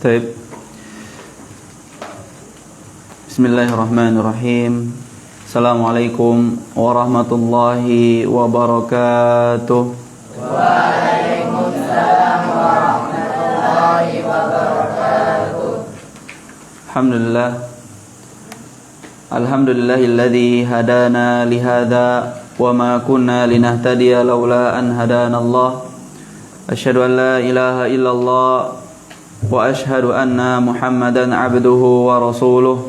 Baik. Bismillahirrahmanirrahim. Assalamualaikum warahmatullahi wabarakatuh. Waalaikumsalam warahmatullahi wabarakatuh. Alhamdulillah. Alhamdulillahilladzi hadana lihadza wa ma kunna linahtadiya laula an hadana Allah. Asyhadu an la ilaha illallah wa ashhadu anna Muhammadan abduhu wa rasuluh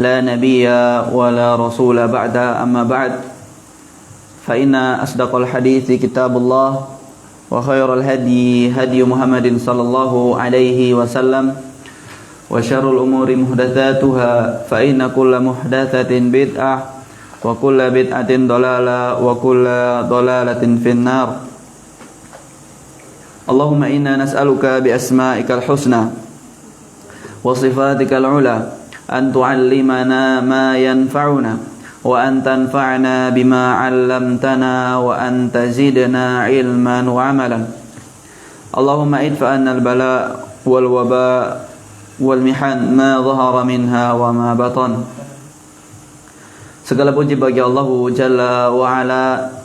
la nabiyya wa la rasula ba'da amma ba'd fa inna asdaqal hadithi kitabullah wa khairal hadi hadi Muhammadin sallallahu alaihi wasallam wa syarrul umuri muhdatsatuha fa inna kulla muhdatsatin bid'ah wa kulla bid'atin dhalalah wa kulla dhalalatin finnar. Allahumma inna nas'aluka bi asma'ikal husna wa sifatikal ula an tu'allimana ma yanfa'una wa an tanfa'na bima 'allamtana wa an tazidna ilman wa 'amalan. Allahumma idfa 'anna al-bala' wal waba' wal mihan ma dhahara minha wa ma batan. Segala puji bagi Allah Jalla wa Ala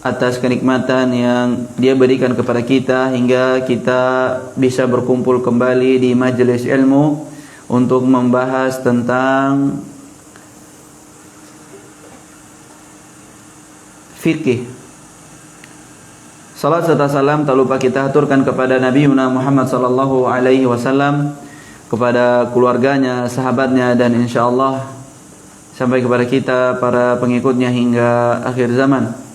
atas kenikmatan yang Dia berikan kepada kita hingga kita bisa berkumpul kembali di majelis ilmu untuk membahas tentang fikih. Salat serta salam tak lupa kita aturkan kepada Nabi Muhammad sallallahu alaihi wasallam, kepada keluarganya, sahabatnya, dan insyaallah sampai kepada kita para pengikutnya hingga akhir zaman.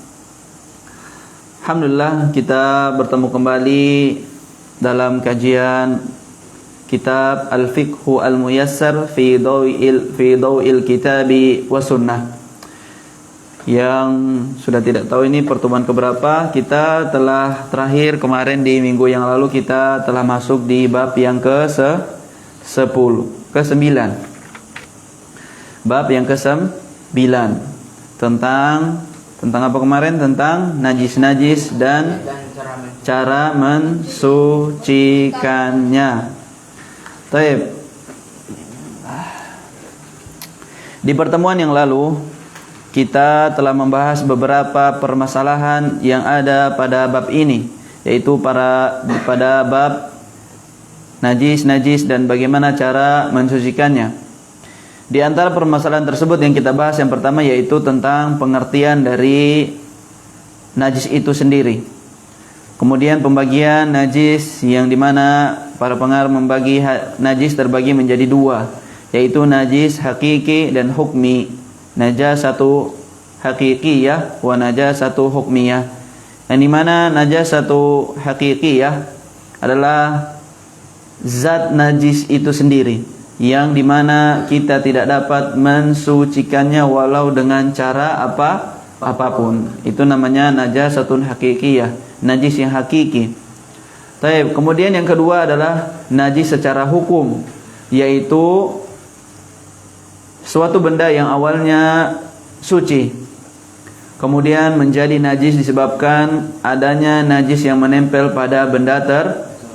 Alhamdulillah, kita bertemu kembali dalam kajian kitab Al-Fiqhu Al-Muyassar fi Daw'il Kitabi wa Sunnah. Yang sudah tidak tahu ini pertemuan keberapa, kita telah terakhir kemarin di minggu yang lalu kita telah masuk di bab yang ke-9. Bab yang ke-9 tentang apa kemarin? Tentang najis-najis dan cara mensucikannya. Baik. Di pertemuan yang lalu kita telah membahas beberapa permasalahan yang ada pada bab ini, yaitu pada bab najis dan bagaimana cara mensucikannya. Di antara permasalahan tersebut yang kita bahas yang pertama yaitu tentang pengertian dari najis itu sendiri. Kemudian pembagian najis yang dimana para pengarang membagi najis terbagi menjadi dua, yaitu najis hakiki dan hukmi. Najasatu hakikiyah wa najasatu hukmiyah. Yang dimana najasatu hakikiyah adalah zat najis itu sendiri, yang dimana kita tidak dapat mensucikannya walau dengan cara apapun. Itu namanya najasatun hakikiyah, najis yang hakiki. Kemudian yang kedua adalah najis secara hukum. yaitu suatu benda yang awalnya suci kemudian menjadi najis disebabkan adanya najis yang menempel pada benda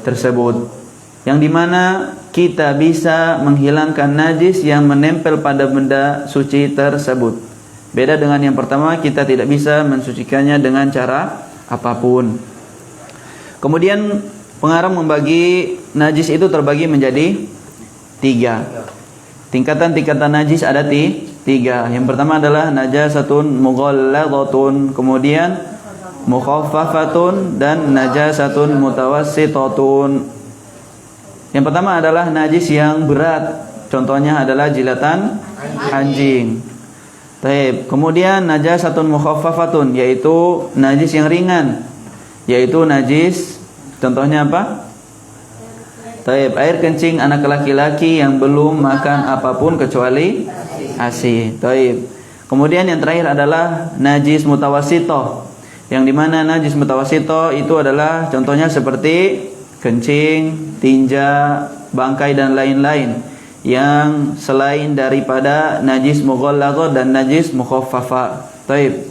tersebut, yang dimana kita bisa menghilangkan najis yang menempel pada benda suci tersebut. Beda dengan yang pertama, kita tidak bisa mensucikannya dengan cara apapun. Kemudian pengarang membagi najis itu terbagi menjadi 3. Tingkatan-tingkatan najis ada 3. Yang pertama adalah najasatun mughalladhatun, kemudian mukhaffafatun, dan najasatun mutawassitatun. Yang pertama adalah najis yang berat, contohnya adalah jilatan anjing. Baik. Kemudian najasatun mukhaffafatun, yaitu najis yang ringan, yaitu najis contohnya apa? Baik, air kencing anak laki-laki yang belum makan apapun kecuali ASI. Baik. Kemudian yang terakhir adalah najis mutawassithah, yang dimana najis mutawassithah itu adalah contohnya seperti kencing, tinja, bangkai dan lain-lain yang selain daripada najis mughalladhah dan najis mukhaffafah. Baik.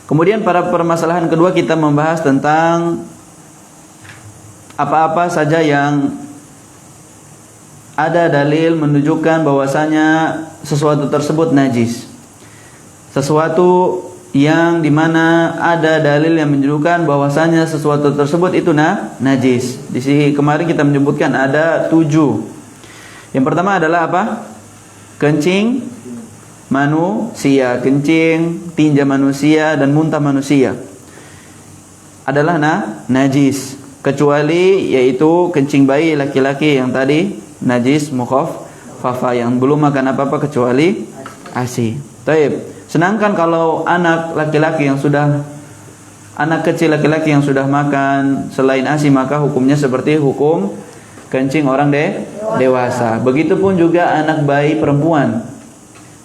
Kemudian pada permasalahan kedua kita membahas tentang apa-apa saja yang ada dalil menunjukkan bahwasanya sesuatu tersebut najis. Sesuatu yang dimana ada dalil yang menunjukkan bahwasanya sesuatu tersebut itu najis. Di sini kemarin kita menyebutkan ada 7. Yang pertama adalah apa? Kencing manusia, kencing, tinja manusia, dan muntah manusia adalah najis, kecuali yaitu kencing bayi laki-laki yang tadi najis mukhaffafah, yang belum makan apa-apa kecuali ASI. Baik. Sedangkan kalau anak laki-laki yang sudah anak kecil laki-laki yang sudah makan selain ASI, maka hukumnya seperti hukum kencing orang dewasa. Begitupun juga anak bayi perempuan.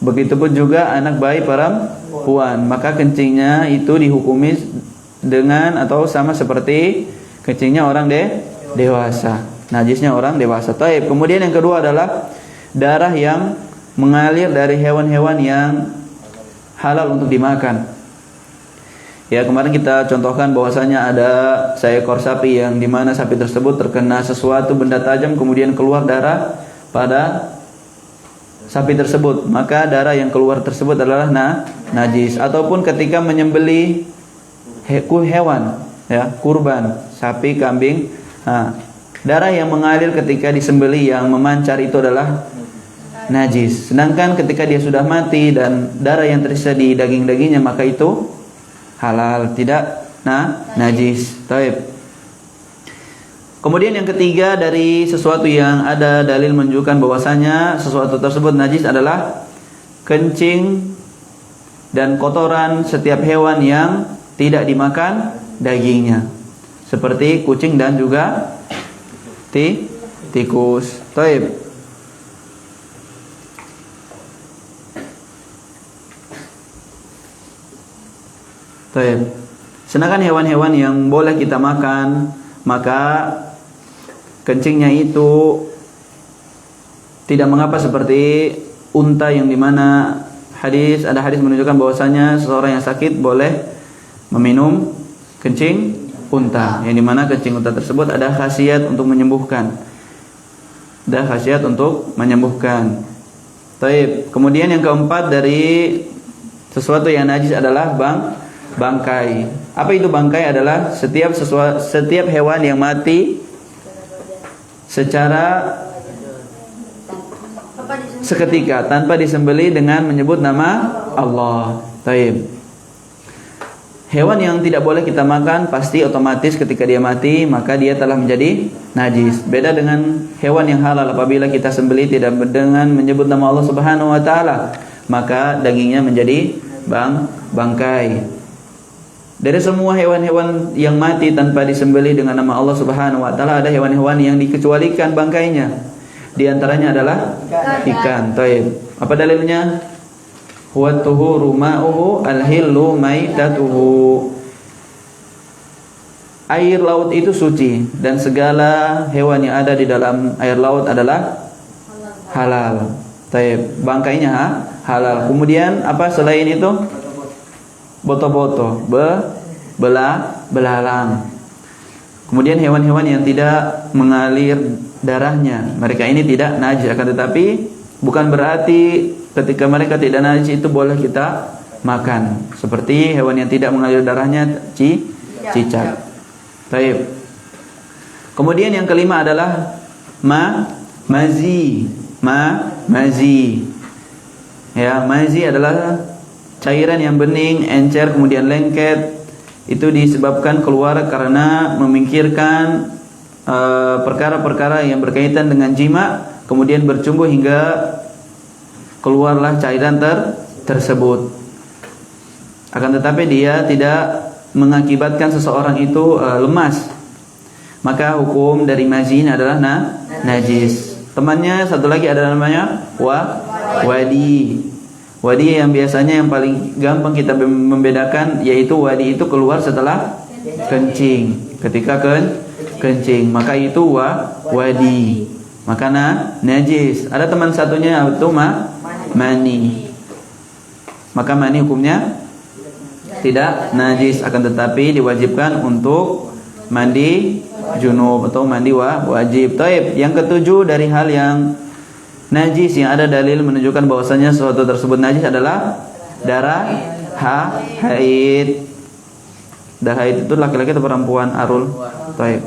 Begitupun juga anak bayi perempuan, maka kencingnya itu dihukumi dengan atau sama seperti kencingnya orang dewasa, najisnya orang dewasa. Taib. Kemudian yang kedua adalah darah yang mengalir dari hewan-hewan yang halal untuk dimakan. Ya, kemarin kita contohkan bahwasanya ada seekor sapi yang dimana sapi tersebut terkena sesuatu benda tajam kemudian keluar darah pada sapi tersebut, maka darah yang keluar tersebut adalah najis. Ataupun ketika menyembelih hewan, ya, kurban, sapi, kambing, darah yang mengalir ketika disembelih yang memancar itu adalah najis. Sedangkan ketika dia sudah mati dan darah yang tersisa di daging-dagingnya, maka itu halal, tidak najis. Taib. Kemudian yang ketiga dari sesuatu yang ada dalil menunjukkan bahwasanya sesuatu tersebut najis adalah kencing dan kotoran setiap hewan yang tidak dimakan dagingnya, seperti kucing dan juga tikus. Taib. Taib. Sedangkan hewan-hewan yang boleh kita makan, maka kencingnya itu tidak mengapa, seperti unta yang dimana ada hadis menunjukkan bahwasanya seseorang yang sakit boleh meminum kencing unta, yang dimana kencing unta tersebut ada khasiat untuk menyembuhkan. Taib. Kemudian yang keempat dari sesuatu yang najis adalah bangkai. Apa itu bangkai? Adalah setiap hewan yang mati secara seketika tanpa disembelih dengan menyebut nama Allah. Taib. Hewan yang tidak boleh kita makan pasti otomatis ketika dia mati maka dia telah menjadi najis. Beda dengan hewan yang halal, apabila kita sembelih tidak dengan menyebut nama Allah Subhanahu wa taala, maka dagingnya menjadi bangkai. Dari semua hewan-hewan yang mati tanpa disembelih dengan nama Allah Subhanahu wa taala, ada hewan-hewan yang dikecualikan bangkainya. Di antaranya adalah ikan. Taib. Apa dalilnya? Huwa tuhuru ma'uhu al-hillu maitatuhu. Air laut itu suci dan segala hewan yang ada di dalam air laut adalah halal. Taib, bangkainya halal. Kemudian apa selain itu? Boto-boto, belalang. Kemudian hewan-hewan yang tidak mengalir darahnya, mereka ini tidak najis. Akan tetapi bukan berarti ketika mereka tidak najis itu boleh kita makan. Seperti hewan yang tidak mengalir darahnya, cicak. Taib. Kemudian yang kelima adalah mazi. Ya, mazi adalah cairan yang bening, encer, kemudian lengket. Itu disebabkan keluar karena memikirkan perkara-perkara yang berkaitan dengan jima, kemudian bercumbu hingga keluarlah cairan tersebut. Akan tetapi dia tidak mengakibatkan seseorang itu lemas. Maka hukum dari mazi ini adalah najis. Temannya satu lagi ada namanya wadi. Wadi yang biasanya yang paling gampang kita membedakan, yaitu wadi itu keluar setelah kencing. Ketika kencing, maka itu wadi. Maka najis. Ada teman satunya itu mani. Maka mani hukumnya tidak najis, akan tetapi diwajibkan untuk mandi junub atau mandi wajib. Taib. Yang ketujuh dari hal yang najis yang ada dalil menunjukkan bahwasanya sesuatu tersebut najis adalah darah haid. Darah haid itu laki-laki atau perempuan, Arul? Taib.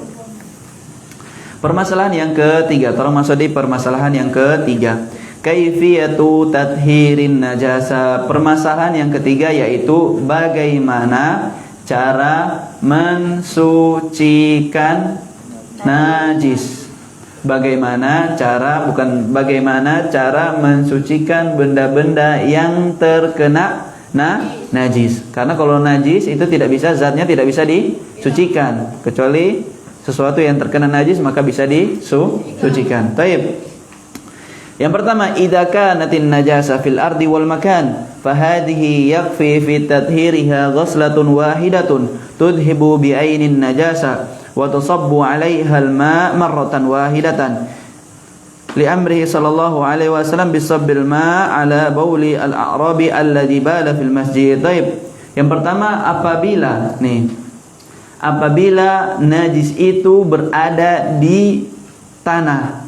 Permasalahan yang ketiga, tolong masuk di permasalahan yang ketiga. Kaifiyatu tathirin najasa. Permasalahan yang ketiga yaitu bagaimana cara mensucikan najis. Bagaimana cara mensucikan benda-benda yang terkena najis. Karena kalau najis itu tidak bisa, zatnya tidak bisa disucikan, kecuali sesuatu yang terkena najis maka bisa disucikan. Taib. Yang pertama, idza kanatin najasa fil ardi wal makan, fahadhihi yakfi fi tathhiriha ghuslatun wahidatun tudhibu bi ainin najasa wa tusabbu 'alaiha al-ma' marratan wahidatan. Li amrihi sallallahu alaihi wasallam bisabbil ma' 'ala bauli al-a'rabi alladhi bala fil masjid. Taib. Yang pertama, apabila najis itu berada di tanah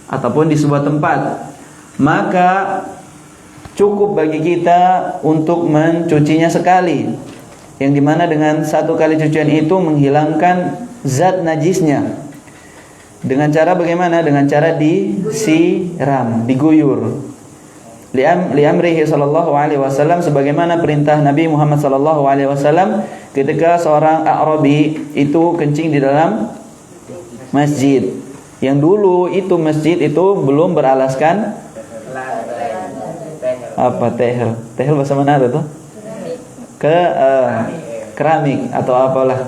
ataupun di sebuah tempat, maka cukup bagi kita untuk mencucinya sekali, yang dimana dengan satu kali cucian itu menghilangkan zat najisnya. Dengan cara bagaimana? Dengan cara disiram, diguyur. Liamrihi sallallahu alaihi wasallam, sebagaimana perintah Nabi Muhammad sallallahu alaihi wasallam ketika seorang A'rabi itu kencing di dalam masjid. Yang dulu itu masjid itu belum beralaskan tehel bahasa mana itu? Keramik atau apalah,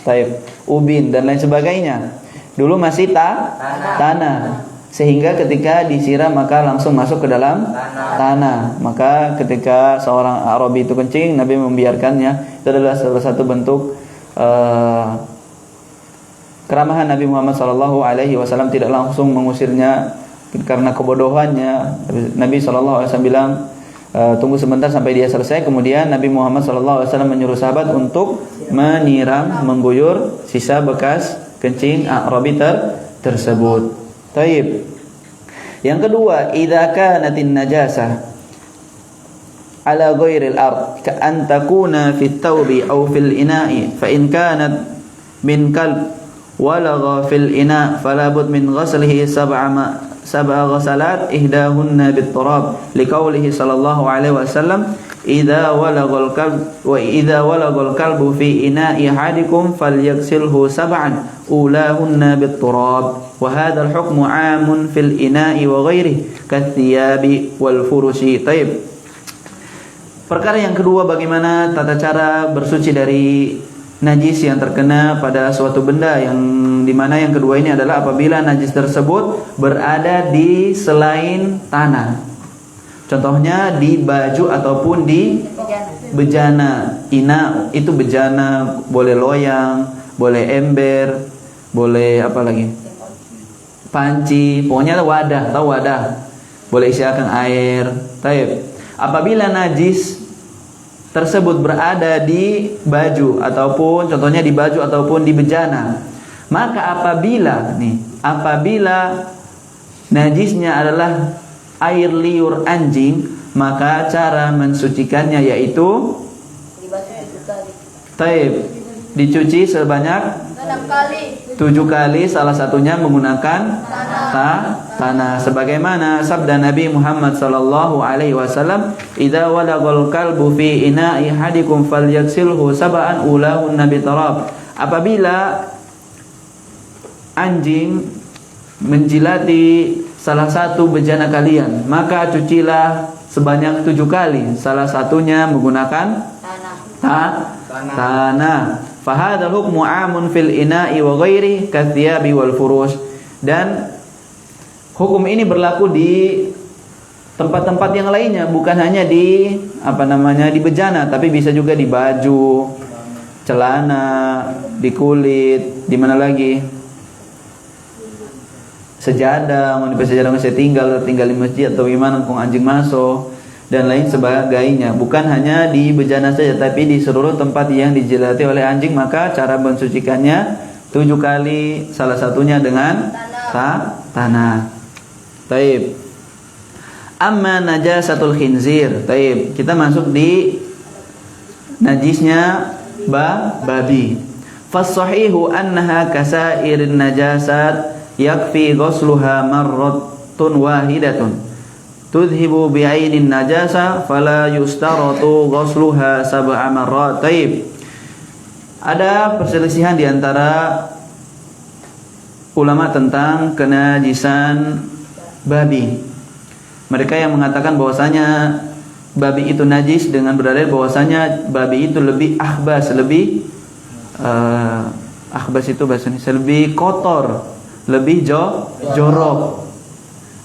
taib, ubin dan lain sebagainya. Dulu masih tanah, sehingga ketika disiram maka langsung masuk ke dalam tanah. Maka ketika seorang Arabi itu kencing, Nabi membiarkannya. Itu adalah salah satu bentuk keramahan Nabi Muhammad sallallahu alaihi wasallam, tidak langsung mengusirnya karena kebodohannya. Nabi sallallahu alaihi wasallam bilang, tunggu sebentar sampai dia selesai. Kemudian Nabi Muhammad sallallahu alaihi wasallam menyuruh sahabat untuk menyiram, mengguyur sisa bekas kencing Arabi tersebut. Taib. Yang kedua, idza kanatin najasah ala ghairil ard ka an takuna fit thawbi aw fil ina'i, fa in kanat min kalb walagha fil ina' fala bud min ghaslihi sab'a ghasalat ihdahunna bit turab, liqaulihi sallallahu alaihi wasallam, idza walaghal kalbu fi ina'i ahadikum falyaghsilhu sab'an ulahunna bit turab. Wa hadzal hukmu 'amun fil ina'i wa ghairihi kathiyabi wal furushi. Taib. Perkara yang kedua, bagaimana tata cara bersuci dari najis yang terkena pada suatu benda, yang dimana yang kedua ini adalah apabila najis tersebut berada di selain tanah. Contohnya di baju ataupun di bejana. Ina itu bejana, boleh loyang, boleh ember, boleh apa lagi? panci, pokoknya wadah, tahu wadah. Boleh isikan air. Taib. Apabila najis tersebut berada di baju ataupun contohnya di baju ataupun di bejana, maka apabila najisnya adalah air liur anjing, maka cara mensucikannya yaitu taib, dicuci sebanyak 7 kali, salah satunya menggunakan tanah. Sebagaimana sabda Nabi Muhammad sallallahu alaihi wasallam, "Idza walagal kalbu fi ina'i hadikum falyaksilhu sab'an ulahunna bitarab." Apabila anjing menjilati salah satu bejana kalian, maka cucilah sebanyak 7 kali, salah satunya menggunakan tanah. Fahadal hukmu amun fil ina'i wa ghairi kathiyabi wal furush. Dan hukum ini berlaku di tempat-tempat yang lainnya, bukan hanya di di bejana, tapi bisa juga di baju, celana, di kulit, di mana lagi? Sejadah, mau sejadah saya tinggal di masjid atau gimana kung anjing masuk dan lain sebagainya. Bukan hanya di bejana saja, tapi di seluruh tempat yang dijilati oleh anjing, maka cara mensucikannya 7 kali, salah satunya dengan tanah. Taib. Amma najasatul khinzir. Taib. Kita masuk di najisnya babi. Fas-sahihu annaha kasairin najasat yakfi ghusluha marratun wahidatun tudhibu bi'ainin najasa fala yustaratu ghusluha sab'a marrat. Taib. Ada perselisihan di antara ulama tentang kenajisan babi. Mereka yang mengatakan bahwasanya babi itu najis dengan berdalil bahwasanya babi itu lebih akhbas, akhbas itu bahasa Indonesia lebih kotor, lebih jorok.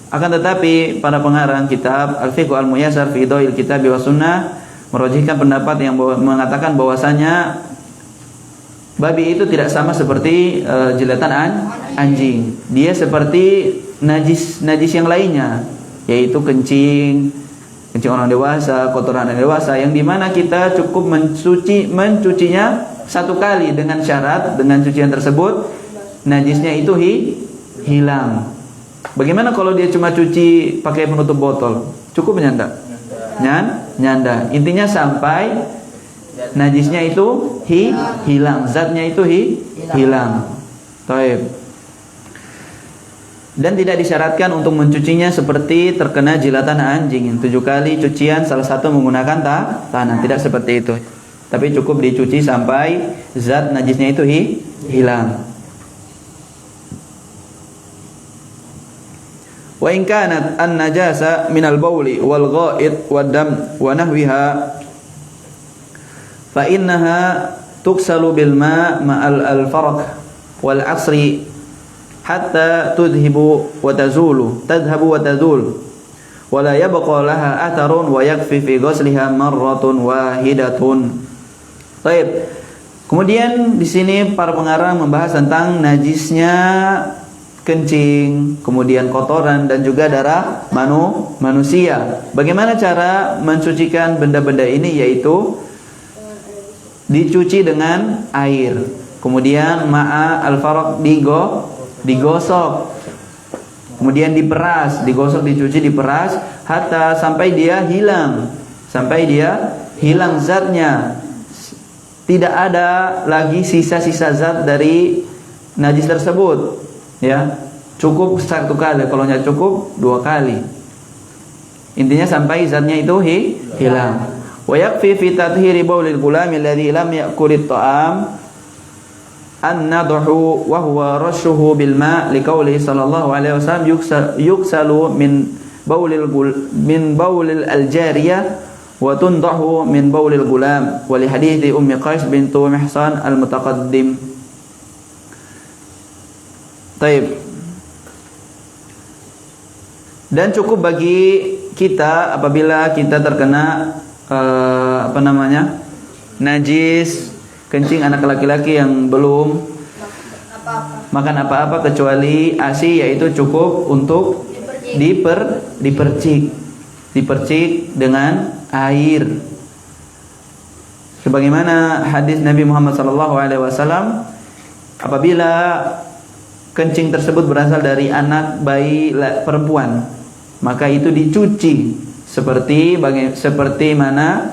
Akan tetapi para pengarang kitab Al-Fiqh Al-Muyassar fi Dhawil Kitab wa Sunnah merajihkan pendapat yang mengatakan bahwasanya babi itu tidak sama seperti jilatan anjing. Dia seperti najis yang lainnya, yaitu kencing orang dewasa, kotoran orang dewasa, yang dimana kita cukup mencucinya 1 kali dengan syarat dengan cucian tersebut najisnya itu hilang. Bagaimana kalau dia cuma cuci pakai penutup botol? Cukup nyanda? Nyanda. Intinya sampai najisnya itu hilang, zatnya itu hilang. Taib. Dan tidak disyaratkan untuk mencucinya seperti terkena jilatan anjing 7 kali cucian, salah satu menggunakan tanah. Tidak seperti itu. Tapi cukup dicuci sampai zat najisnya itu hilang. Wa in kanat an-najasa minal bauli wal gha'id wad dam wa nahwiha fa innaha tuksalu bil ma'al al-farq wal 'asri hatta tadhhabu wa tazul wa la yabqa laha atharun wa yakfi fi ghusliha marratun wahidatun. Baik. Kemudian di sini para pengarang membahas tentang najisnya kencing, kemudian kotoran dan juga darah manusia. Bagaimana cara mensucikan benda-benda ini? Yaitu dicuci dengan air, kemudian ma'a al-faraq digosok, kemudian diperas, digosok, dicuci, diperas hatta sampai dia hilang zatnya, tidak ada lagi sisa-sisa zat dari najis tersebut. Ya, cukup 1 kali, kalau tidak cukup 2 kali. Intinya sampai zatnya itu hilang. Wa yakfi fi tathhiri baulil gulami alladhi lam ya'kulit ta'am an-nadhu wa huwa rashuhu bil ma' liqauli sallallahu alaihi wasallam yuksalu min baulil al-jariyah wa tundahu min baulil gulam wa li hadithi ummi Qais bintu Mihsan al-mutaqaddim. Taib. Dan cukup bagi kita apabila kita terkena najis kencing anak laki-laki yang belum makan apa-apa kecuali ASI, yaitu cukup untuk dipercik dengan air. Sebagaimana hadis Nabi Muhammad SAW, apabila kencing tersebut berasal dari anak bayi perempuan, maka itu dicuci seperti mana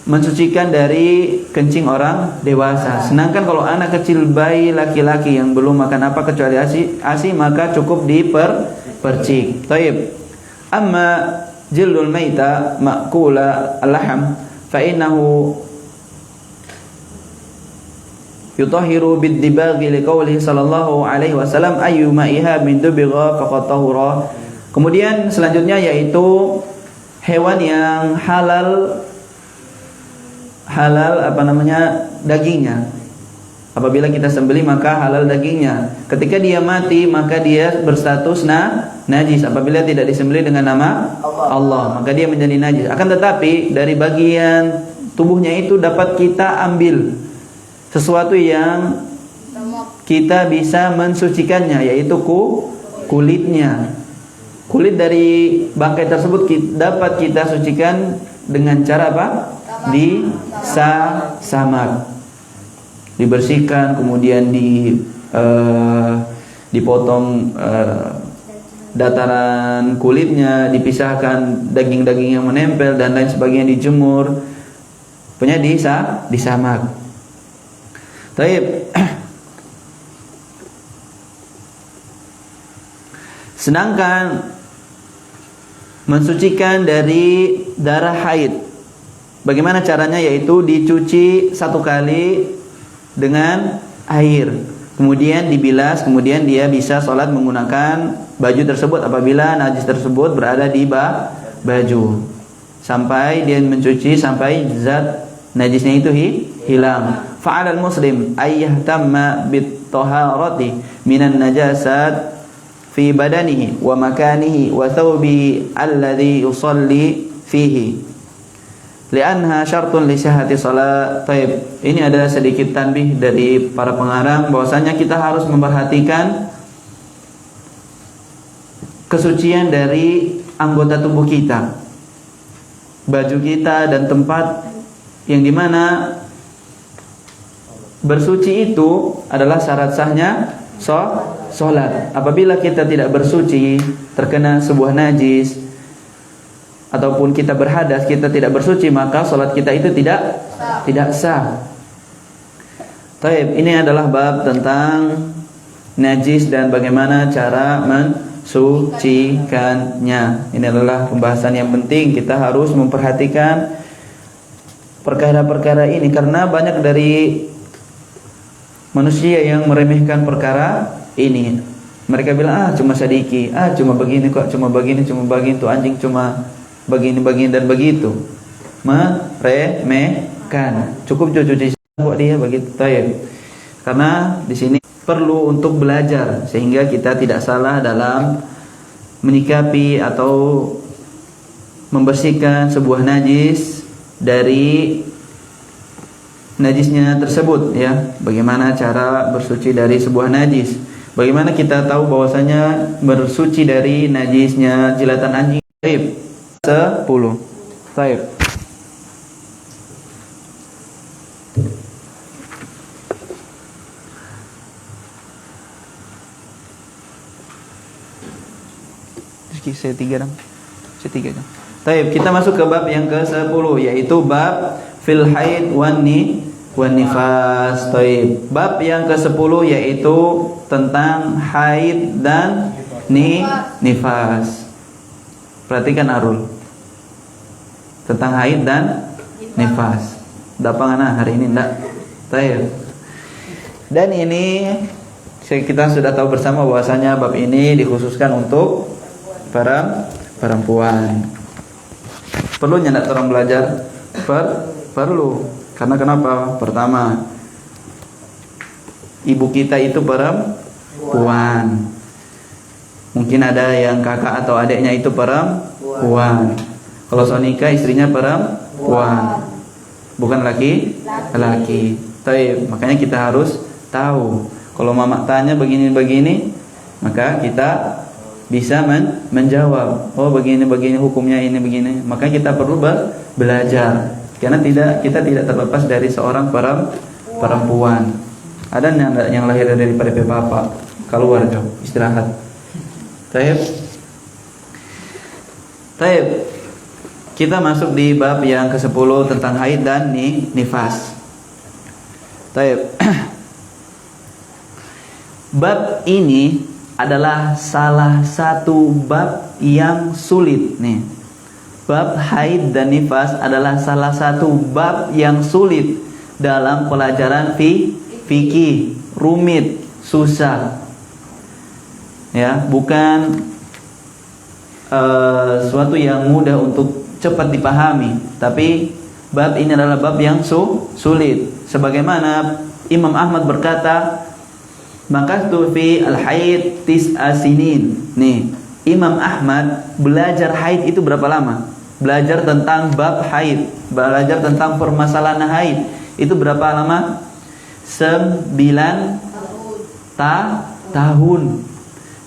mensucikan dari kencing orang dewasa. Sedangkan kalau anak kecil bayi laki-laki yang belum makan apa kecuali ASI, maka cukup dipercik. Taib. Amma jildul maita ma'kula al-laham fa innahu yutahhiru bid-dibaghi liqaulihi sallallahu alaihi wasallam ayyuma ihabin dubigha faqad tahura. Kemudian selanjutnya yaitu hewan yang halal dagingnya. Apabila kita sembelih maka halal dagingnya. Ketika dia mati maka dia berstatus najis. Apabila tidak disembelih dengan nama Allah, maka dia menjadi najis. Akan tetapi dari bagian tubuhnya itu dapat kita ambil sesuatu yang kita bisa mensucikannya, yaitu kulitnya. Kulit dari bangkai tersebut dapat kita sucikan dengan cara apa? Disamak, dibersihkan, kemudian dipotong dataran kulitnya, dipisahkan daging-daging yang menempel dan lain sebagainya, dijemur, punya disamak. Taib. Sedangkan mensucikan dari darah haid, bagaimana caranya? Yaitu dicuci 1 kali dengan air, kemudian dibilas, kemudian dia bisa sholat menggunakan baju tersebut apabila najis tersebut berada di baju, sampai dia mencuci sampai zat najisnya itu hilang. Fa'alal muslim ayyahtamma bit-taharati minan najasat fi badanihi wa makanihi wa thawbihi alladhi yusalli fihi li'anha syartun li sihhati shalat. Taib. Ini adalah sedikit tanbih dari para pengarang bahwasanya kita harus memperhatikan kesucian dari anggota tubuh kita, baju kita dan tempat yang dimana bersuci itu adalah syarat sahnya sholat. Apabila kita tidak bersuci, terkena sebuah najis, ataupun kita berhadas, kita tidak bersuci, maka sholat kita itu tidak sah. Taib. Ini adalah bab tentang najis dan bagaimana cara mensucikannya. Ini adalah pembahasan yang penting. Kita harus memperhatikan perkara-perkara ini karena banyak dari manusia yang meremehkan perkara ini. Mereka bilang cuma sedikit, cuma begini kok, cuma begini tuh anjing cuma begini dan begitu. Meremehkan. Cukup cuci buat dia begitu. Karena di sini perlu untuk belajar sehingga kita tidak salah dalam menyikapi atau membersihkan sebuah najis dari najisnya tersebut, ya. Bagaimana cara bersuci dari sebuah najis? Bagaimana kita tahu bahwasanya bersuci dari najisnya jilatan anjing? 10. Baik. C3 dong. C3 dong. Baik, kita masuk ke bab yang ke-10 yaitu bab fil haid wan nifas. Baik. Bab yang ke-10 yaitu tentang haid dan nifas. Perhatikan Arul. Tentang haid dan nifas. Dapangan hari ini enggak? Baik. Dan ini kita sudah tahu bersama bahwasanya bab ini dikhususkan untuk para perempuan. Perlu nyandak orang belajar? Perlu. Karena kenapa? Pertama, ibu kita itu perempuan. Mungkin ada yang kakak atau adiknya itu perempuan. Kalau sonika istrinya perempuan, bukan laki. Makanya kita harus tahu. Kalau mama tanya begini-begini, maka kita bisa menjawab. Oh, begini-begini hukumnya ini begini. Maka kita perlu belajar. Karena kita tidak terlepas dari seorang perempuan. Ada yang lahir daripada bapak, keluar jauh, istirahat. Taib. Kita masuk di bab yang ke-10 tentang haid dan nifas. Taib. Bab ini adalah salah satu bab yang sulit nih. Bab haid dan nifas adalah salah satu bab yang sulit dalam pelajaran fikih, rumit, susah. Ya, bukan suatu yang mudah untuk cepat dipahami, tapi bab ini adalah bab yang sulit. Sebagaimana Imam Ahmad berkata, "Makastu fi al-haid tis'a sinin." Nih, Imam Ahmad belajar haid itu berapa lama? Belajar tentang bab haid, belajar tentang permasalahan haid itu berapa lama? 9 tahun.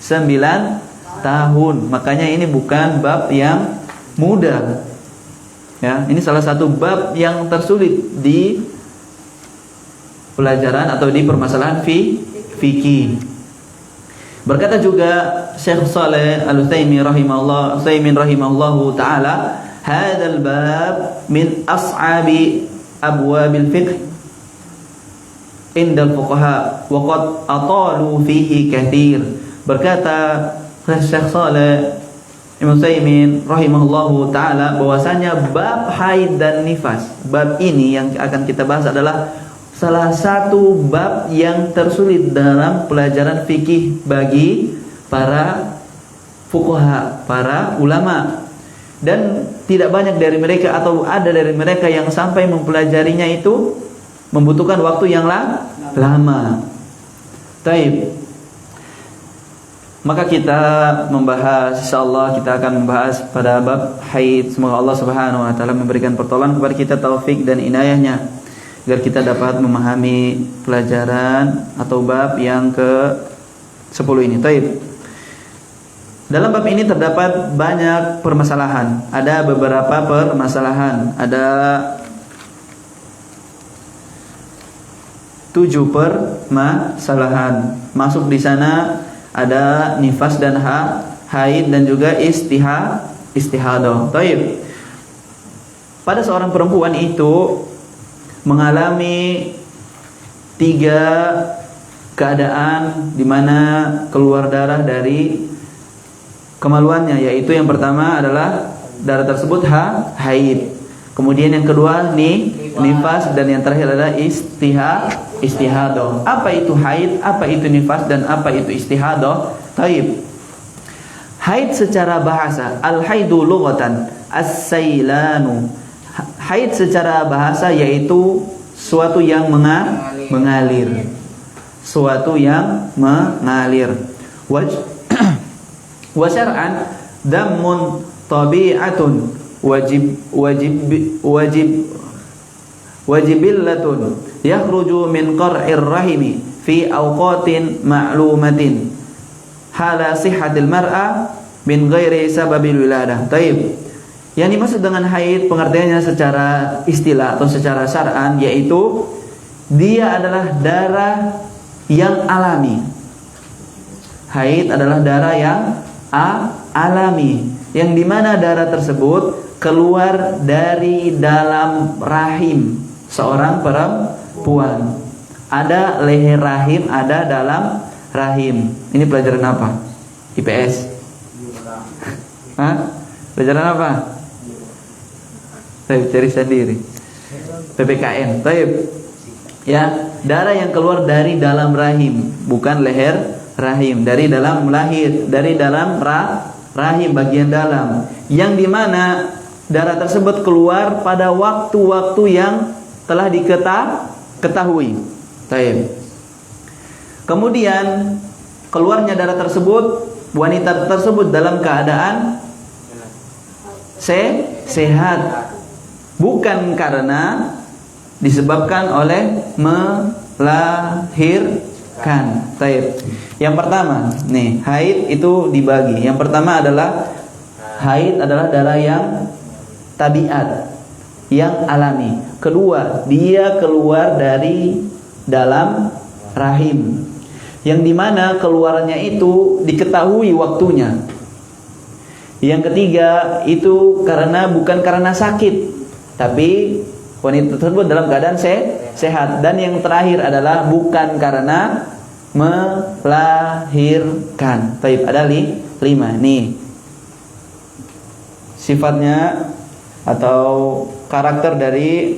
9 tahun. Makanya ini bukan bab yang mudah. Ya, ini salah satu bab yang tersulit di pelajaran atau di permasalahan fikih. Berkata juga Syekh Shalih Al-Utsaimin rahimahullahu taala, "Hadzal bab min as'abi abwabil fiqh indal fuqaha wa qad atalu fihi katsir." Berkata Syekh Shalih Al-Utsaimin rahimahullahu taala bahwasanya bab haid dan nifas, bab ini yang akan kita bahas adalah salah satu bab yang tersulit dalam pelajaran fikih bagi para fuqaha, para ulama. Dan tidak banyak dari mereka atau ada dari mereka yang sampai mempelajarinya itu membutuhkan waktu yang lama. Taib. Maka kita membahas, insyaallah kita akan membahas pada bab haid. Semoga Allah Subhanahu wa taala memberikan pertolongan kepada kita, taufik dan inayahnya, agar kita dapat memahami pelajaran atau bab yang ke-10 ini. Taib. Dalam bab ini terdapat banyak permasalahan. Ada beberapa permasalahan. Ada 7 permasalahan. Masuk di sana ada nifas dan haid dan juga istihadah. Taib. Pada seorang perempuan itu mengalami 3 keadaan di mana keluar darah dari kemaluannya, yaitu yang pertama adalah darah tersebut haid. Kemudian yang kedua nifas, dan yang terakhir adalah istihadah. Apa itu haid, apa itu nifas, dan apa itu istihadah? Taib. Haid secara bahasa, al-haidu lughatan as-sailanu. Haid secara bahasa yaitu suatu yang mengalir. Suatu yang mengalir. Wa syar'an dammun tabi'atun wajibillatun yakhruju min qar'ir rahimi fi awqatin ma'lumatin hala sihhatil mar'a min ghairi sababil wiladah. Taib. Yang dimaksud dengan haid pengertiannya secara istilah atau secara syar'an yaitu dia adalah darah yang alami. Haid adalah darah yang alami, yang dimana darah tersebut keluar dari dalam rahim seorang perempuan. Ada leher rahim, ada dalam rahim. Ini pelajaran apa? IPS? Hah? Pelajaran apa? Saya cari sendiri. PPKN. Taib. Ya, darah yang keluar dari dalam rahim, bukan leher rahim, dari dalam lahir, dari dalam rahim bagian dalam, yang dimana darah tersebut keluar pada waktu-waktu yang telah diketahui. Taib. Kemudian keluarnya darah tersebut, wanita tersebut dalam keadaan sehat, bukan karena disebabkan oleh melahirkan. Taib. Yang pertama, nih, haid itu dibagi. Yang pertama adalah haid adalah darah yang tabiat, yang alami. Kedua, dia keluar dari dalam rahim, yang dimana keluarnya itu diketahui waktunya. Yang ketiga, itu bukan karena sakit, tapi wanita tersebut dalam keadaan sehat. Dan yang terakhir adalah bukan karena melahirkan. Taib, ada 5. Nih sifatnya atau karakter dari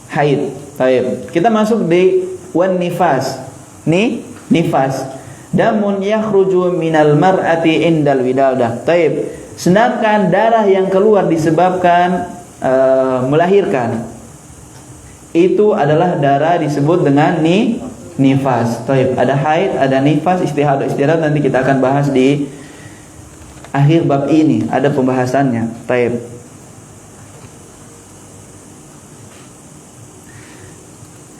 haid. Taib. Kita masuk di wan nifas. Nih, nifas. Damun yakhruju minal mar'ati indal widadah. Taib. Sedangkan darah yang keluar disebabkan melahirkan, itu adalah darah disebut dengan nifas. Taib. Ada haid, ada nifas, istihad, nanti kita akan bahas di akhir bab ini, ada pembahasannya. Taib.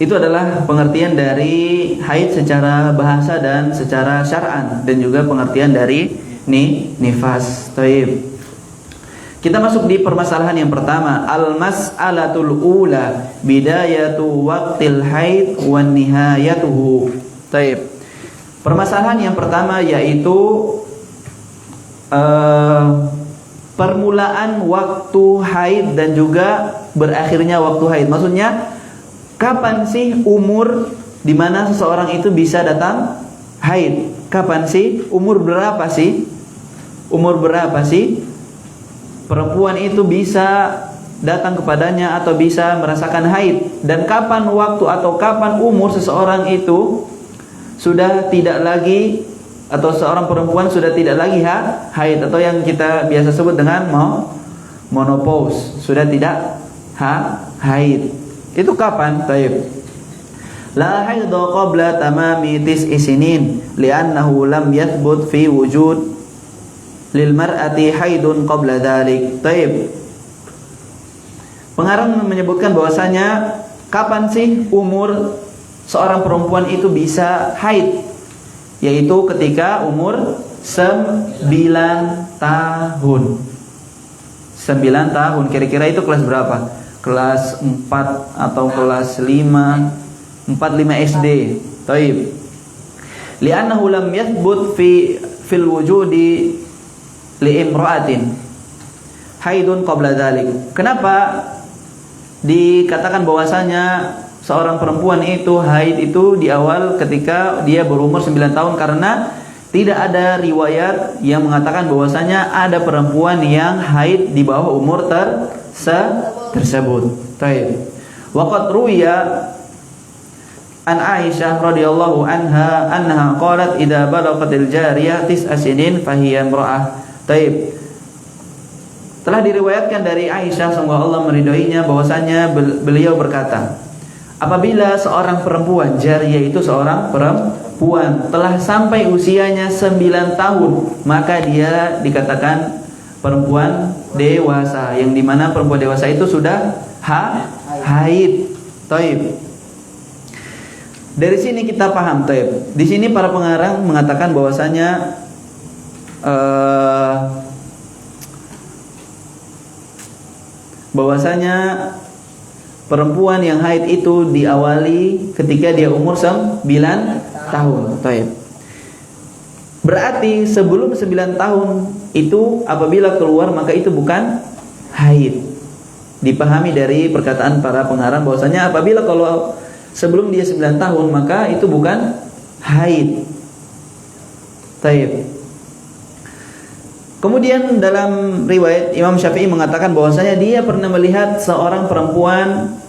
Itu adalah pengertian dari haid secara bahasa dan secara syar'an, dan juga pengertian dari nifas. Taib. Kita masuk di permasalahan yang pertama, al-mas'alatul ula, bidayatu waqtil haid wa nihayatuhu. Taib. Permasalahan yang pertama yaitu permulaan waktu haid dan juga berakhirnya waktu haid. Maksudnya, kapan sih umur di mana seseorang itu bisa datang haid? Kapan sih? Umur berapa sih? Umur berapa sih perempuan itu bisa datang kepadanya atau bisa merasakan haid? Dan kapan waktu atau kapan umur seseorang itu sudah tidak lagi, atau seorang perempuan sudah tidak lagi haid, atau yang kita biasa sebut dengan menopause, sudah tidak haid. Itu kapan? Taib. La haidha qabla tamami tis'i sinin li'annahu lam yathbut fi wujud lil mar'ati haidun qabla dhalik. Taib. Pengarang menyebutkan bahwasanya kapan sih umur seorang perempuan itu bisa haid, yaitu ketika umur 9 tahun. 9 tahun, kira-kira itu kelas berapa? Kelas 4 atau kelas 5 SD. Taib. Li'annahu lam yathbut fil wujudi li'imra'atin haidun qabla dhalik. Kenapa dikatakan bahwasanya seorang perempuan itu haid itu di awal ketika dia berumur 9 tahun? Karena tidak ada riwayat yang mengatakan bahwasanya ada perempuan yang haid di bawah umur tersebut. Taib. Waqad ruwiya an Aisyah radhiyallahu anha qalat idza balaghatil jariyah 9 sinin fahiya imra'ah. Taib. Telah diriwayatkan dari Aisyah, semoga Allah meridhoinya, bahwasanya beliau berkata, apabila seorang perempuan, jariyah itu seorang perempuan, telah sampai usianya 9 tahun, maka dia dikatakan perempuan dewasa, yang dimana perempuan dewasa itu sudah haid. Taib. Dari sini kita paham. Taib. Di sini para pengarang mengatakan bahwasanya perempuan yang haid itu diawali ketika dia umur 9 tahun. Taib. Berarti sebelum 9 tahun itu apabila keluar maka itu bukan haid. Dipahami dari perkataan para pengarang bahwasanya apabila kalau sebelum dia 9 tahun maka itu bukan haid. Taib. Kemudian dalam riwayat Imam Syafi'i mengatakan bahwasanya dia pernah melihat seorang perempuan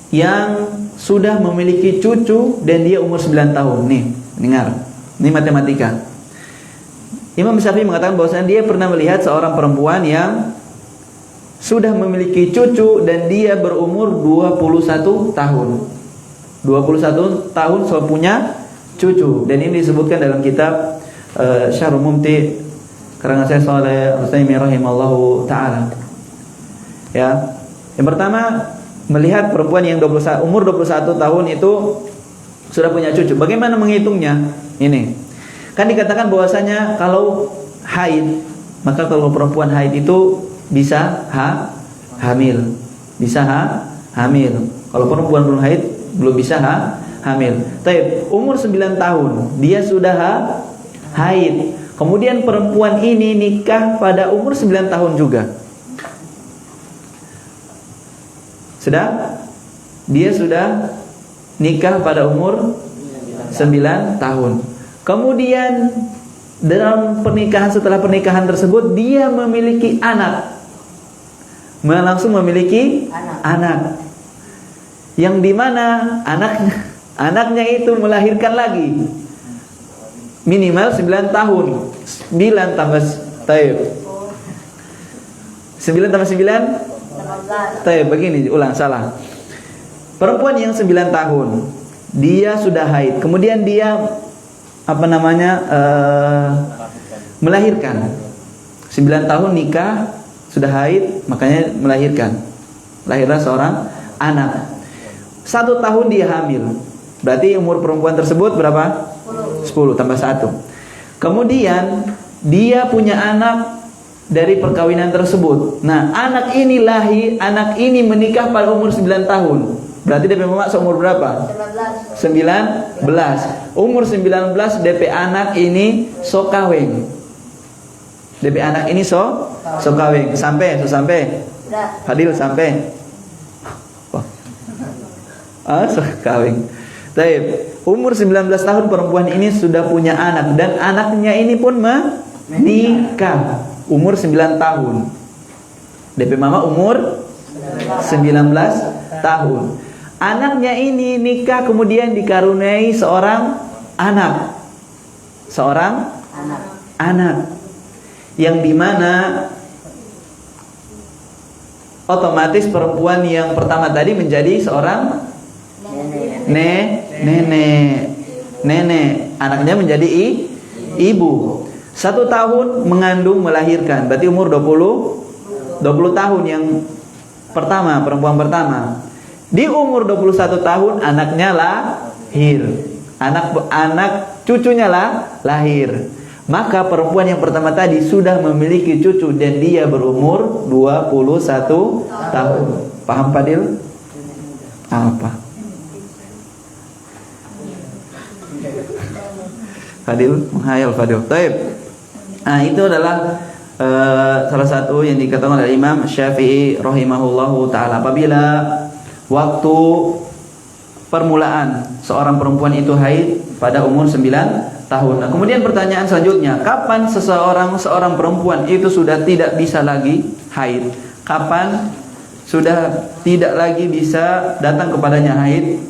yang sudah memiliki cucu dan dia umur 9 tahun. Nih, dengar. Ini matematika. Imam Syafi'i mengatakan bahwasanya dia pernah melihat seorang perempuan yang sudah memiliki cucu dan dia berumur 21 tahun. 21 tahun so punya cucu. Dan ini disebutkan dalam kitab Syarh Mumti karangan Syekh Shalih Al-Utsaimin rahimallahu taala. Ya. Yang pertama, melihat perempuan yang umur 21 tahun itu sudah punya cucu. Bagaimana menghitungnya? Ini. Kan dikatakan bahwasanya kalau haid, maka kalau perempuan haid itu bisa hamil. Bisa hamil. Kalau perempuan belum haid, belum bisa hamil. Tapi umur 9 tahun, dia sudah haid. Kemudian perempuan ini nikah pada umur 9 tahun juga. Dia sudah nikah pada umur 9 tahun. Kemudian dalam pernikahan, setelah pernikahan tersebut dia memiliki anak. Langsung memiliki anak. Yang dimana anaknya itu melahirkan lagi. Minimal 9 tahun. 9 tambah 9 tambah 9 begini, ulang, salah. Perempuan yang 9 tahun, dia sudah haid. Kemudian dia melahirkan. 9 tahun nikah, sudah haid, makanya melahirkan. Lahirlah seorang anak. 1 tahun dia hamil. Berarti umur perempuan tersebut berapa? 10 tambah 1. Kemudian dia punya anak dari perkawinan tersebut. Nah, anak ini menikah pada umur 9 tahun. Berarti DP mama seumur berapa? 19. Umur 19 DP anak ini so kawin. DP anak ini so kawin. Sampai. Fadil sampai. So kawin. Baik. Umur 19 tahun perempuan ini sudah punya anak dan anaknya ini pun menikah. Umur 9 tahun. DP mama umur 19 tahun. Anaknya ini nikah kemudian dikaruniai seorang anak. Yang dimana otomatis perempuan yang pertama tadi menjadi seorang nenek. Anaknya menjadi ibu. 1 tahun mengandung melahirkan. Berarti umur 20 tahun yang pertama, perempuan pertama. Di umur 21 tahun anaknya lahir. Anak cucunya lahir. Maka perempuan yang pertama tadi sudah memiliki cucu dan dia berumur 21 tahun. Paham Fadil? Apa? Fadil menghayal Fadil. Baik. Nah, itu adalah salah satu yang dikatakan oleh Imam Syafi'i rahimahullahu taala. Apabila waktu permulaan seorang perempuan itu haid pada umur 9 tahun. Nah, kemudian pertanyaan selanjutnya, kapan seorang perempuan itu sudah tidak bisa lagi haid? Kapan sudah tidak lagi bisa datang kepadanya haid?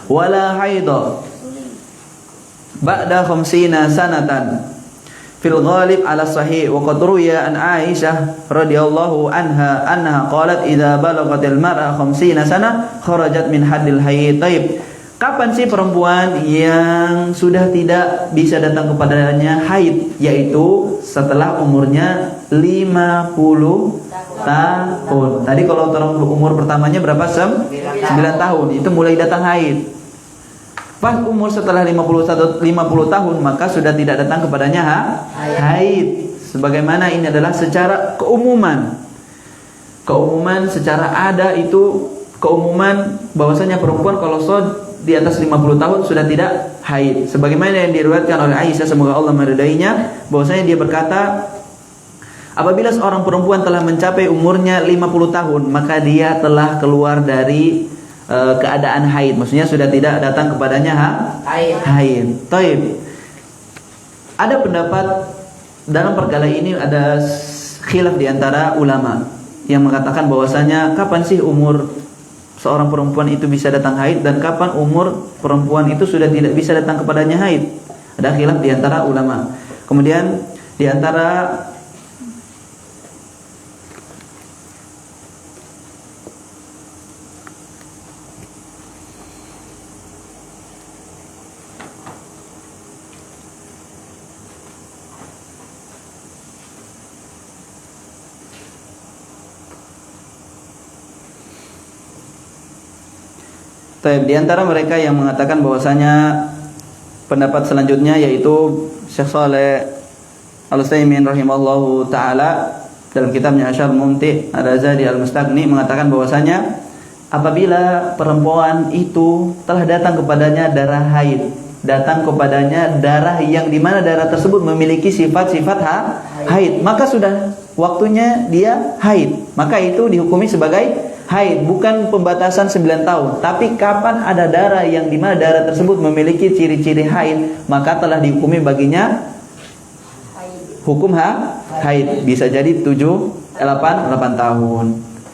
Wala haidha ba'da 50 sanatan fil ghalib ala sahih wa qad ruya an Aisyah radhiyallahu anha qalat idza balagatil mar'a 50 sana kharajat min haddil haid. Taib. Kapan sih perempuan yang sudah tidak bisa datang kepadanya haid? Yaitu setelah umurnya 50 tahun. Tadi kalau umur pertamanya berapa? 9 tahun. Itu mulai datang haid. Pas umur setelah 50 tahun maka sudah tidak datang kepadanya haid. Sebagaimana ini adalah secara keumuman. Keumuman secara ada itu keumuman bahwasanya perempuan kalau di atas 50 tahun sudah tidak haid. Sebagaimana yang diriwayatkan oleh Aisyah semoga Allah meridainya bahwasanya dia berkata, apabila seorang perempuan telah mencapai umurnya 50 tahun maka dia telah keluar dari keadaan haid, maksudnya sudah tidak datang kepadanya haid. Taib. Ada pendapat dalam perkara ini, ada khilaf di antara ulama yang mengatakan bahwasanya kapan sih umur seorang perempuan itu bisa datang haid dan kapan umur perempuan itu sudah tidak bisa datang kepadanya haid. Ada khilaf di antara ulama. Kemudian di antara Taib, di antara mereka yang mengatakan bahwasanya pendapat selanjutnya yaitu Syekh Shalih Al-Utsaimin rahimahullahu taala dalam kitabnya Asyar Mumti' Al-Azadi Al-Mustaqni mengatakan bahwasanya apabila perempuan itu telah datang kepadanya darah haid, datang kepadanya darah yang dimana darah tersebut memiliki sifat-sifat haid, maka sudah waktunya dia haid, maka itu dihukumi sebagai haid, bukan pembatasan 9 tahun, tapi kapan ada darah yang dimana darah tersebut memiliki ciri-ciri haid, maka telah dihukumi baginya hukum haid. Bisa jadi 8 tahun,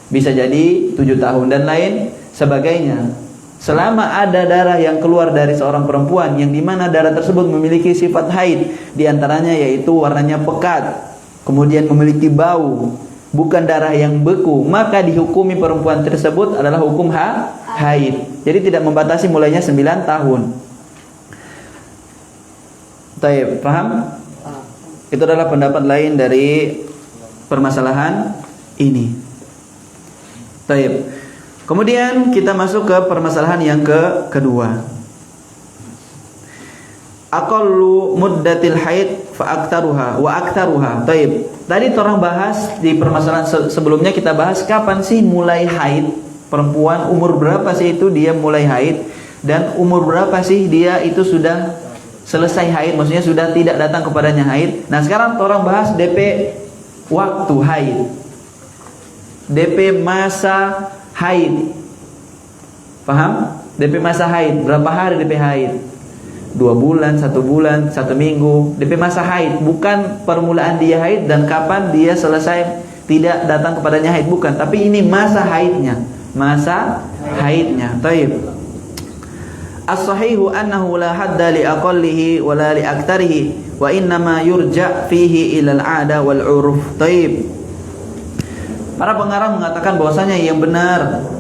bisa jadi 7 tahun dan lain sebagainya. Selama ada darah yang keluar dari seorang perempuan yang dimana darah tersebut memiliki sifat haid, diantaranya yaitu warnanya pekat, kemudian memiliki bau, bukan darah yang beku, maka dihukumi perempuan tersebut adalah hukum haid. Jadi tidak membatasi mulainya 9 tahun. Taib, paham? Itu adalah pendapat lain dari permasalahan ini. Taib. Kemudian kita masuk ke permasalahan yang kedua. Aqallu muddatil haid fa aktaruha wa aktaruha. Taib. Tadi orang bahas di permasalahan sebelumnya, kita bahas kapan sih mulai haid perempuan, umur berapa sih itu dia mulai haid, dan umur berapa sih dia itu sudah selesai haid, maksudnya sudah tidak datang kepadanya haid. Nah sekarang orang bahas DP waktu haid, DP masa haid. Paham? DP masa haid, berapa hari DP haid? 2 bulan, 1 bulan, 1 minggu. DP masa haid, bukan permulaan dia haid dan kapan dia selesai tidak datang kepadanya haid, bukan. Tapi ini masa haidnya, masa haidnya. Taib. As-sahihu annahu la hadda li aqallihi wa la li aktsarihi wa innama yurja' fihi ila al-'ada wal 'uruf. Taib. Para pengarang mengatakan bahwasanya yang benar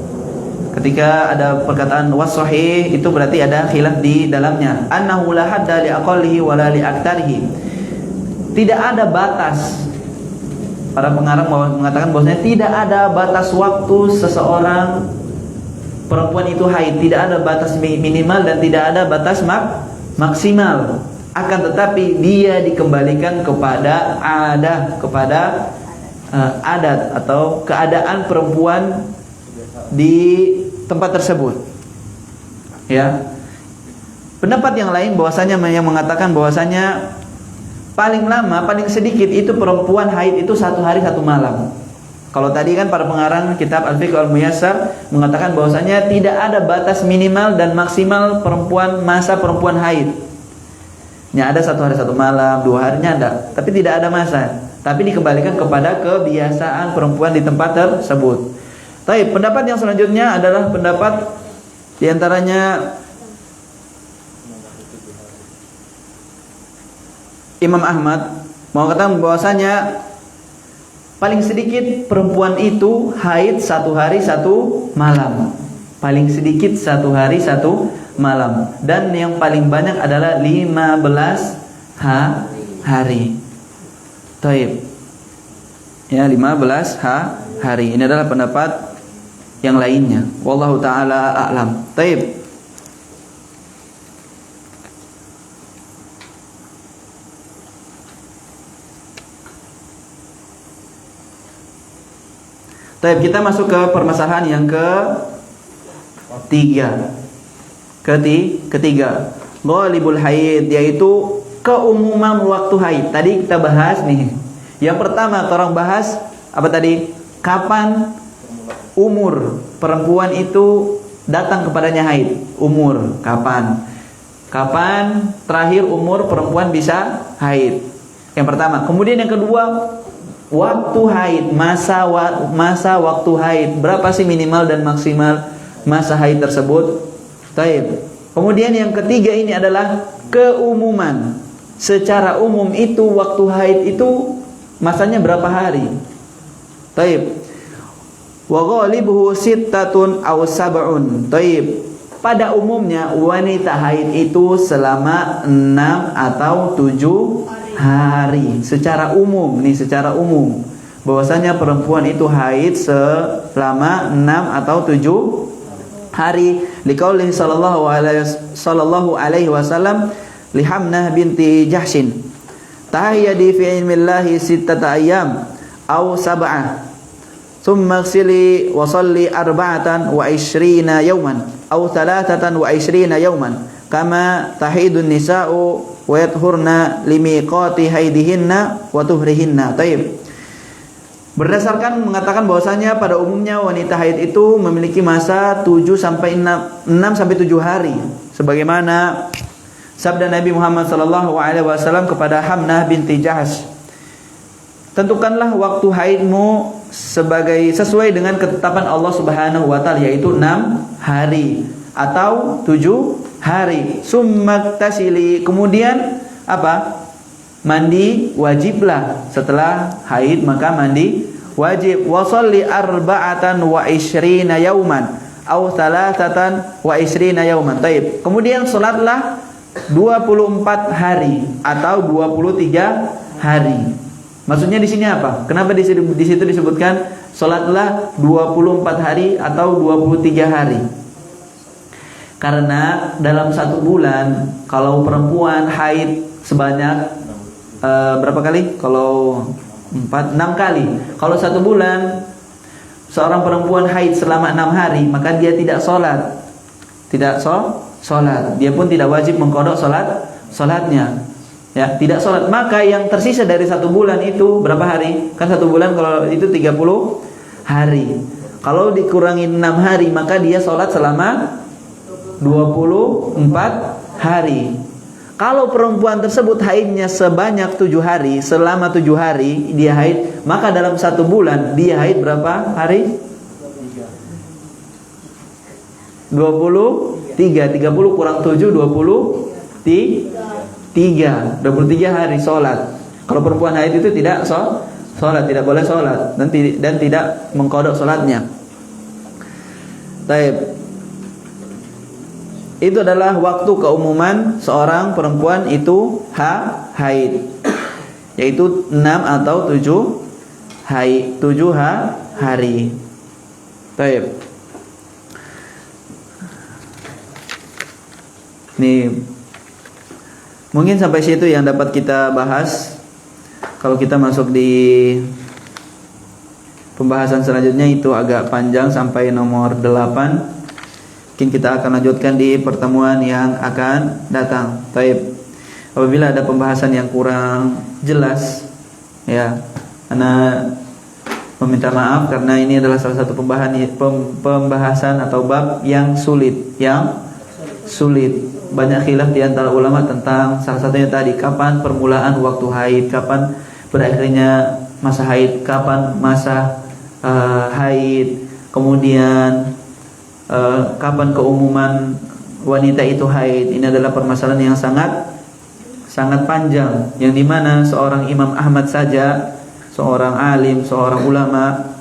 ketika ada perkataan was-sahih itu berarti ada khilaf di dalamnya. Annahu la hadda li aqallihi wa la li aktsarihi. Tidak ada batas. Para pengarang mengatakan bahwasanya tidak ada batas waktu seseorang perempuan itu haid, tidak ada batas minimal dan tidak ada batas maksimal. Akan tetapi dia dikembalikan kepada adat atau keadaan perempuan di tempat tersebut. Ya. Pendapat yang lain bahwasanya yang mengatakan bahwasanya paling lama, paling sedikit itu perempuan haid itu 1 hari 1 malam. Kalau tadi kan para pengarang kitab Al-Fiqh Al-Muyassar mengatakan bahwasanya tidak ada batas minimal dan maksimal masa perempuan haid. Ya ada 1 hari 1 malam, 2 harinya ada, tapi tidak ada masa. Tapi dikembalikan kepada kebiasaan perempuan di tempat tersebut. Tapi pendapat yang selanjutnya adalah pendapat diantaranya Imam Ahmad mengatakan bahwasanya paling sedikit perempuan itu haid 1 hari 1 malam. Paling sedikit 1 hari 1 malam. Dan yang paling banyak adalah 15 hari. Taib. Ya 15 hari. Ini adalah pendapat yang lainnya. Wallahu ta'ala a'lam. Taib. Taib, kita masuk ke permasalahan yang ketiga. Ghalibul haid, yaitu keumuman waktu haid. Tadi kita bahas nih. Yang pertama orang bahas apa tadi? Kapan umur perempuan itu datang kepadanya haid? Umur kapan? Kapan terakhir umur perempuan bisa haid? Yang pertama. Kemudian yang kedua, waktu haid, masa waktu haid, berapa sih minimal dan maksimal masa haid tersebut? Taib. Kemudian yang ketiga ini adalah keumuman. Secara umum itu waktu haid itu masanya berapa hari? Taib. Wa ghalibuhu sittatun aw sab'un. Taib. Pada umumnya wanita haid itu selama 6 atau 7 hari. Secara umum bahwasanya perempuan itu haid selama 6 atau 7 hari. Liqaulihi sallallahu alaihi wasallam li Hamnah binti Jahshin, tahayyadi fi ilmillahi sittata ayyam aw sab'ah, thumma ighsili wa salli 24 yawman aw 23 yawman kama tahidun nisa'u wa yathurna limiqati haidihinna wa tuhrihinna. Taib. Berdasarkan mengatakan bahwasanya pada umumnya wanita haid itu memiliki masa 6 sampai 7 hari, sebagaimana sabda Nabi Muhammad sallallahu alaihi wasallam kepada Hamnah binti Jahsh, tentukanlah waktu haidmu sesuai dengan ketetapan Allah Subhanahu wa taala, yaitu 6 hari atau 7 hari. Summaktasili, kemudian apa? Mandi wajiblah. Setelah haid maka mandi wajib. Wasalli 24 yauman aw 23 yauman. Taib. Kemudian salatlah 24 hari atau 23 hari. Maksudnya di sini apa? Kenapa di situ disebutkan salatlah 24 hari atau 23 hari? Karena dalam 1 bulan kalau perempuan haid sebanyak berapa kali? Kalau 6 kali. Kalau 1 bulan seorang perempuan haid selama 6 hari, maka dia tidak sholat. Dia pun tidak wajib mengqadha sholatnya. Ya, tidak sholat. Maka yang tersisa dari 1 bulan itu berapa hari? Kan 1 bulan kalau itu 30 hari. Kalau dikurangi 6 hari, maka dia sholat selama 24 hari. Kalau perempuan tersebut haidnya sebanyak 7 hari, selama 7 hari dia haid, maka dalam 1 bulan dia haid berapa hari? 23 kurang 7, 23 hari sholat. Kalau perempuan haid itu tidak sholat, tidak boleh sholat dan tidak mengqadha sholatnya. Baik. Itu adalah waktu keumuman seorang perempuan itu haid, yaitu 6 atau 7 hari. Baik. Nih, mungkin sampai situ yang dapat kita bahas. Kalau kita masuk di pembahasan selanjutnya itu agak panjang sampai nomor 8. Mungkin kita akan lanjutkan di pertemuan yang akan datang. Baik. Apabila ada pembahasan yang kurang jelas, ya, Ana meminta maaf karena ini adalah salah satu pembahasan atau bab yang sulit, Banyak khilaf di antara ulama tentang salah satunya tadi, kapan permulaan waktu haid, kapan berakhirnya masa haid, kapan masa haid, kemudian kapan keumuman wanita itu haid. Ini adalah permasalahan yang sangat panjang, yang dimana seorang Imam Ahmad saja, seorang alim, seorang ulama,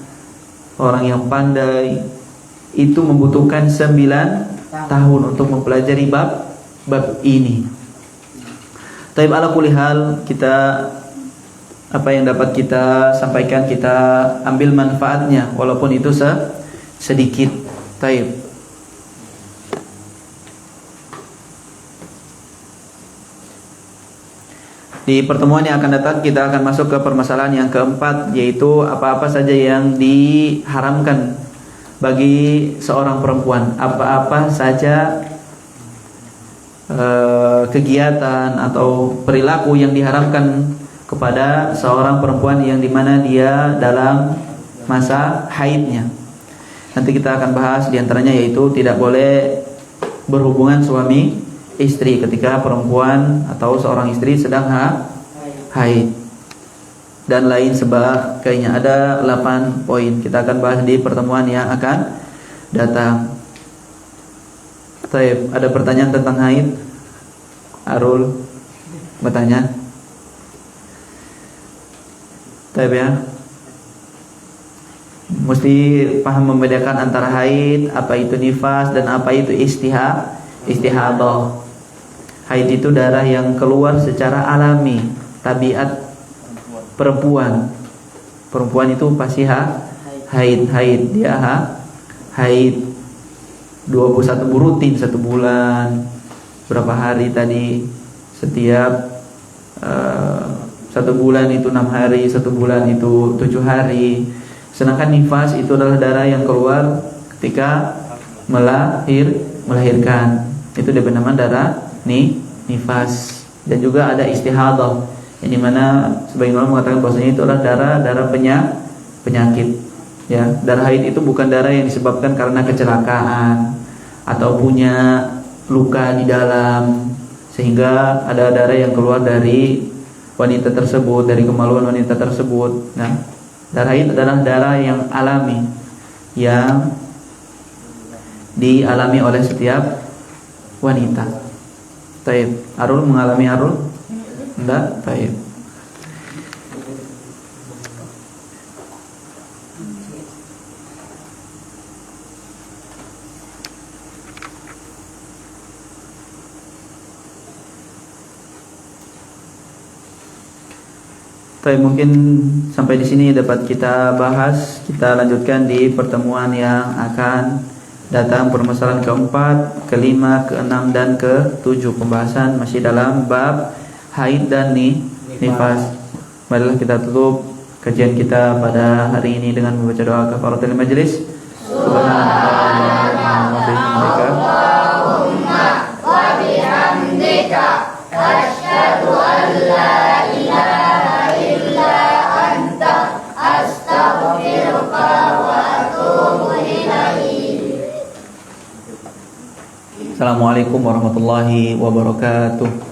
orang yang pandai, itu membutuhkan 9 tahun untuk mempelajari bab ini. Taib, ala kulli hal, kita apa yang dapat kita sampaikan kita ambil manfaatnya walaupun itu sedikit. Taib. Di pertemuan yang akan datang kita akan masuk ke permasalahan yang keempat, yaitu apa-apa saja yang diharamkan bagi seorang perempuan. Apa-apa saja kegiatan atau perilaku yang diharamkan kepada seorang perempuan yang dimana dia dalam masa haidnya. Nanti kita akan bahas diantaranya, yaitu tidak boleh berhubungan suami istri ketika perempuan atau seorang istri sedang haid, dan lain sebagainya. Ada 8 poin, kita akan bahas di pertemuan yang akan datang. Baik, ada pertanyaan tentang haid? Arul bertanya. Baik ya. Mesti paham membedakan antara haid, apa itu nifas, dan apa itu istihadah. Haid itu darah yang keluar secara alami, tabiat perempuan. Perempuan itu pasti haid, dia haid. 21 rutin 1 bulan, berapa hari tadi, setiap 1 bulan itu 6 hari, 1 bulan itu 7 hari. Sedangkan nifas itu adalah darah yang keluar ketika melahirkan. Itu diberi nama darah nifas. Dan juga ada istihadah, yang dimana sebagian ulama mengatakan bahwasanya itu adalah darah penyakit. Ya, darah haid itu bukan darah yang disebabkan karena kecelakaan atau punya luka di dalam sehingga ada darah yang keluar dari wanita tersebut, dari kemaluan wanita tersebut. Nah, darah haid adalah darah yang alami, yang dialami oleh setiap wanita. Taib. Arul mengalami Arul? Enggak? Taib. Tapi mungkin sampai di sini dapat kita bahas. Kita lanjutkan di pertemuan yang akan datang, permasalahan keempat, kelima, keenam, dan ketujuh. Pembahasan masih dalam bab haid dan nifas. Marilah kita tutup kajian kita pada hari ini dengan membaca doa kafaratul majelis. Subhanallah wa bihamdika wa bihamdika asyhadu an la ilaha illa anta astaghfiruka wa atubu ilaik. Assalamualaikum warahmatullahi wabarakatuh.